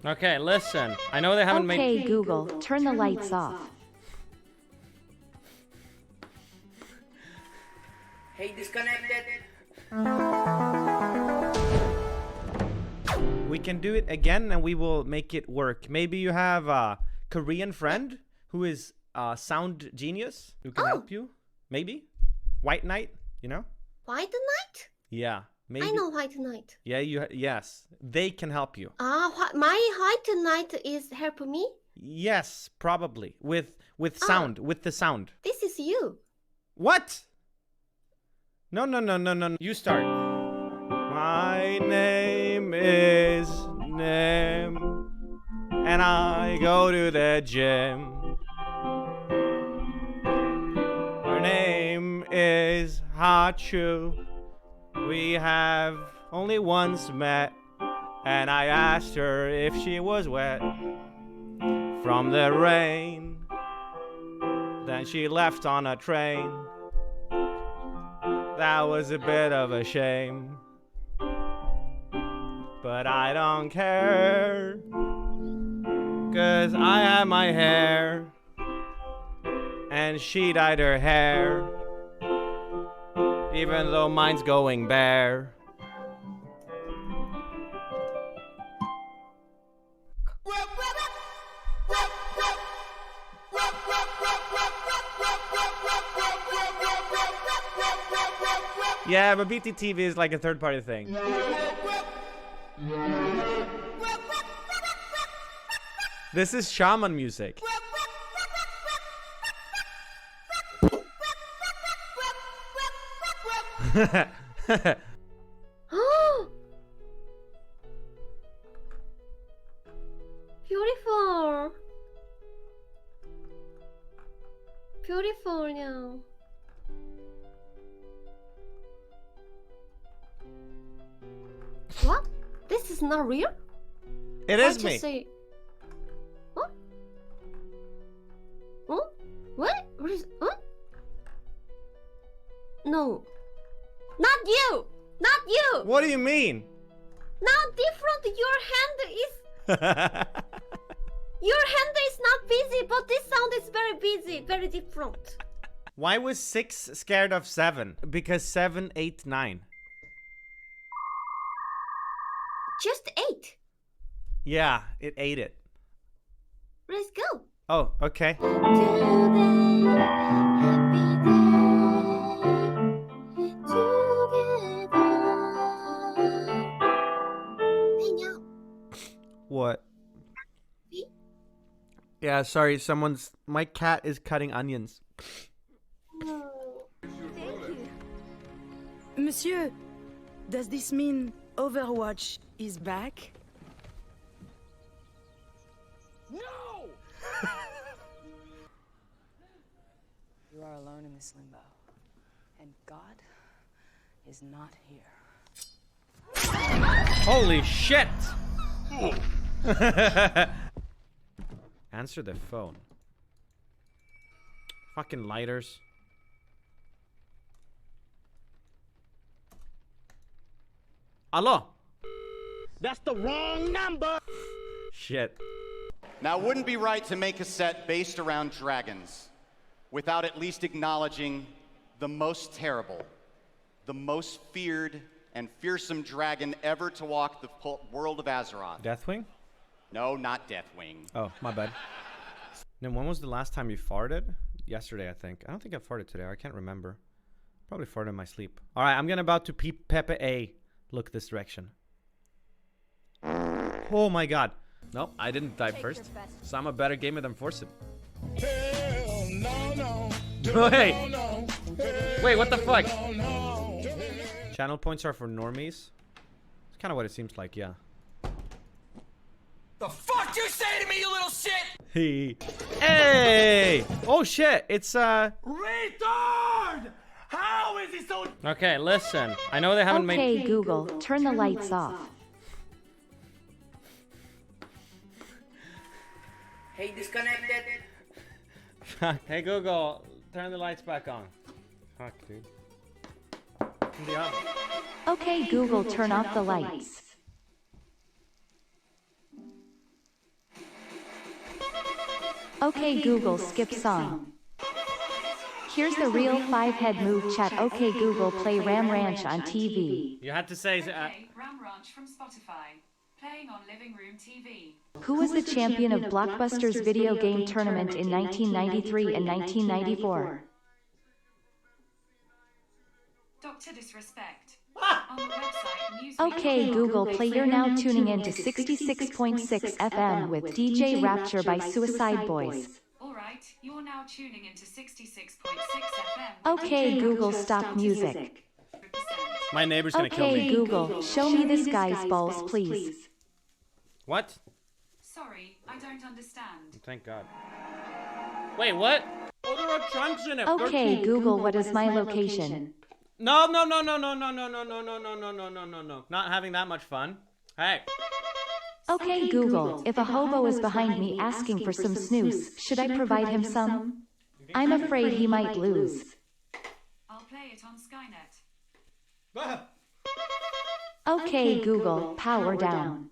Okay, listen. I know they haven't made... Okay, Google, turn the lights off. Hey, disconnected. We can do it again and we will make it work. Maybe you have a Korean friend who is a sound genius who can help you. Maybe? White Knight, you know? White Knight? Yeah, maybe. I know White Knight. Yeah, yes. They can help you. My White Knight is help me? Yes, probably. With sound, with the sound. This is you. What? No. You start. My name is NymN, and I go to the gym. Her name is Hachu. We have only once met, and I asked her if she was wet from the rain. Then she left on a train. That was a bit of a shame, but I don't care, 'cause I have my hair, and she dyed her hair, even though mine's going bare. Yeah, but BTTV is like a third-party thing. This is shaman music. Beautiful. Beautiful now. What? This is not real? It is me. Say... What? Huh? What? What is... Huh? No. Not you! Not you! What do you mean? Not different. Your hand is... Your hand is not busy, but this sound is very busy. Very different. Why was 6 scared of 7? Because 7, 8, 9. Just 8. Yeah, it ate it. Let's go. Oh, okay. Today, happy day, together. Hey, now. What? Me? Yeah, sorry, my cat is cutting onions. Monsieur, does this mean Overwatch is back? No! You are alone in this limbo, and God is not here. Holy shit! Answer the phone. Fucking lighters. Hello? That's the wrong number! Shit. Now, it wouldn't be right to make a set based around dragons without at least acknowledging the most terrible, the most feared and fearsome dragon ever to walk the world of Azeroth. Deathwing? No, not Deathwing. Oh, my bad. Then when was the last time you farted? Yesterday, I think. I don't think I farted today. I can't remember. Probably farted in my sleep. All right, I'm gonna about to Pepe A. Look this direction. Oh my god. Nope, I didn't die first. So I'm a better gamer than forsen. Hell no. Hey! Wait, what the fuck? Channel points are for normies. It's kind of what it seems like, yeah. The fuck you say to me, you little shit? Hey! Oh shit, it's Retard! How is he so... Okay, listen. I know they haven't made... Okay, Google, turn the lights off. Hey, disconnected. Hey Google, turn the lights back on. Fuck, dude. Yeah. Okay, Google, turn off the lights. Okay Google, skip song. Here's the real 5-head move chat. Okay Google, play Ram Ranch on TV. You had to say. Okay, Ram Ranch from Spotify. Playing on living room TV. Who was the champion of Blockbuster's video game tournament in 1993 and 1994? Dr. Disrespect. On the website, music. Okay Google, play. You're now tuning in to 66.6 FM with DJ Rapture by Suicide Boys. Alright, you're now tuning into 66.6 FM. Okay Google, stop music. My neighbor's gonna kill Okay me. Google, show me this guy's balls please. What? Sorry, I don't understand. Thank God. Wait, what? Oh, there are chunks in it. Okay Google, what is my location? No. Not having that much fun. Hey. Okay Google, if a hobo is behind me asking for some snooze, should I provide him some? I'm afraid he might lose. I'll play it on Skynet. Okay Google, power down.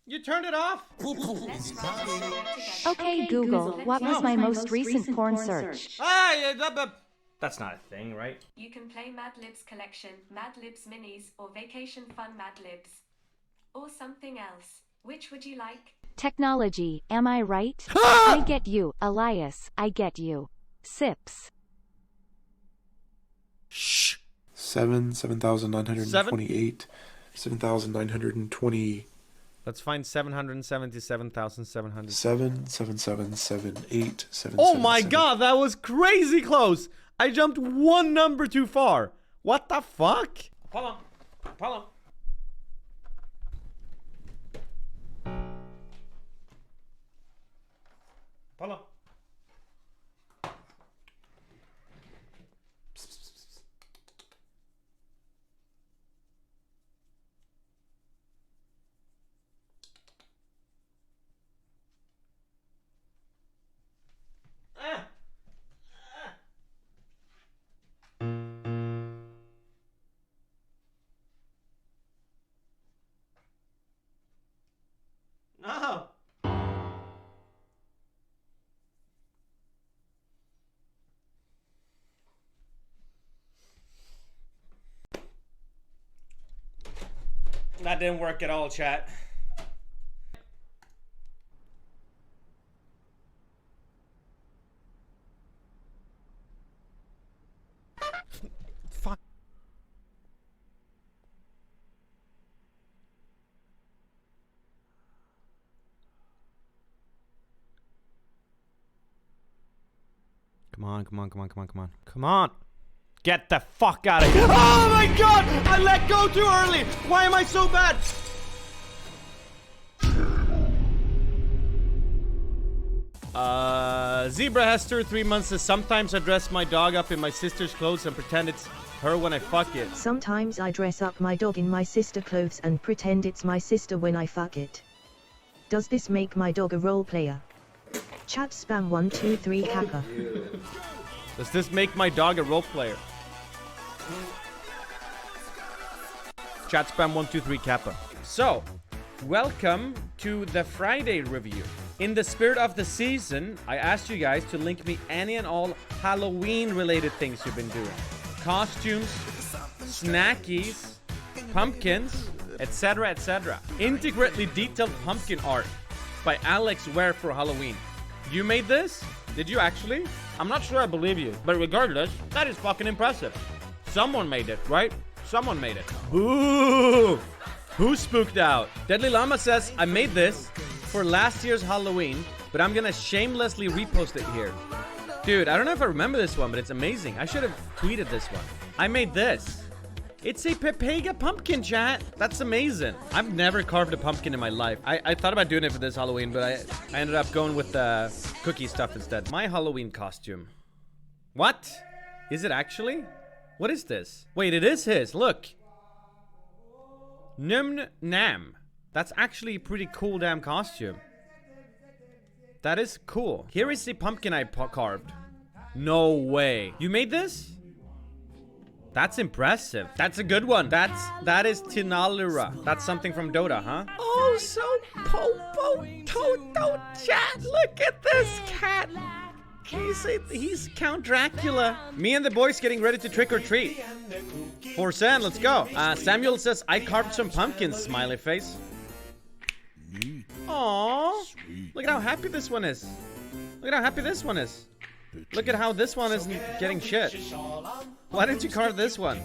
You turned it off? Let's write a story together. Okay Google, what was my most recent porn search? That's not a thing, right? You can play Mad Libs Collection, Mad Libs Minis, or Vacation Fun Mad Libs. Or something else. Which would you like? Technology, am I right? I get you, Elias, I get you. Sips. Shh. 7,928, 7,920. Let's find 777,700. 77778 Oh my God, that was crazy close. I jumped one number too far. What the fuck? Hold on. No. That didn't work at all, chat. Fuck. Come on. Get the fuck out of here. Oh my God! I let go too early! Why am I so bad? Zebra Hester, 3 months, says sometimes I dress my dog up in my sister's clothes and pretend it's her when I fuck it. Sometimes I dress up my dog in my sister clothes and pretend it's my sister when I fuck it. Does this make my dog a role player? Chat spam 123 Kappa. Does this make my dog a role player? Chat spam 123 Kappa. So, welcome to the Friday review. In the spirit of the season, I asked you guys to link me any and all Halloween related things you've been doing. Costumes, snackies, pumpkins, etc, etc. Intricately detailed pumpkin art by Alex Ware for Halloween. You made this? Did you actually? I'm not sure I believe you, but regardless, that is fucking impressive. Someone made it, right? Someone made it. Boo! Who spooked out? Deadly Llama says, I made this for last year's Halloween, but I'm gonna shamelessly repost it here. Dude, I don't know if I remember this one, but it's amazing. I should have tweeted this one. I made this. It's a Pepega pumpkin, chat. That's amazing. I've never carved a pumpkin in my life. I thought about doing it for this Halloween, but I ended up going with the cookie stuff instead. My Halloween costume. What? Is it actually? What is this? Wait, it is his. Look. NymN. That's actually a pretty cool damn costume. That is cool. Here is the pumpkin I carved. No way. You made this? That's impressive. That's a good one. That is Tinalura. That's something from Dota, huh? Oh, so Popo Toto chat. Look at this cat. He's Count Dracula. Me and the boys getting ready to trick or treat. Forsen, let's go. Samuel says, I carved some pumpkins, smiley face. Aww. Look at how happy this one is. Look at how happy this one is. Look at how this one isn't getting shit. Why didn't you carve this one?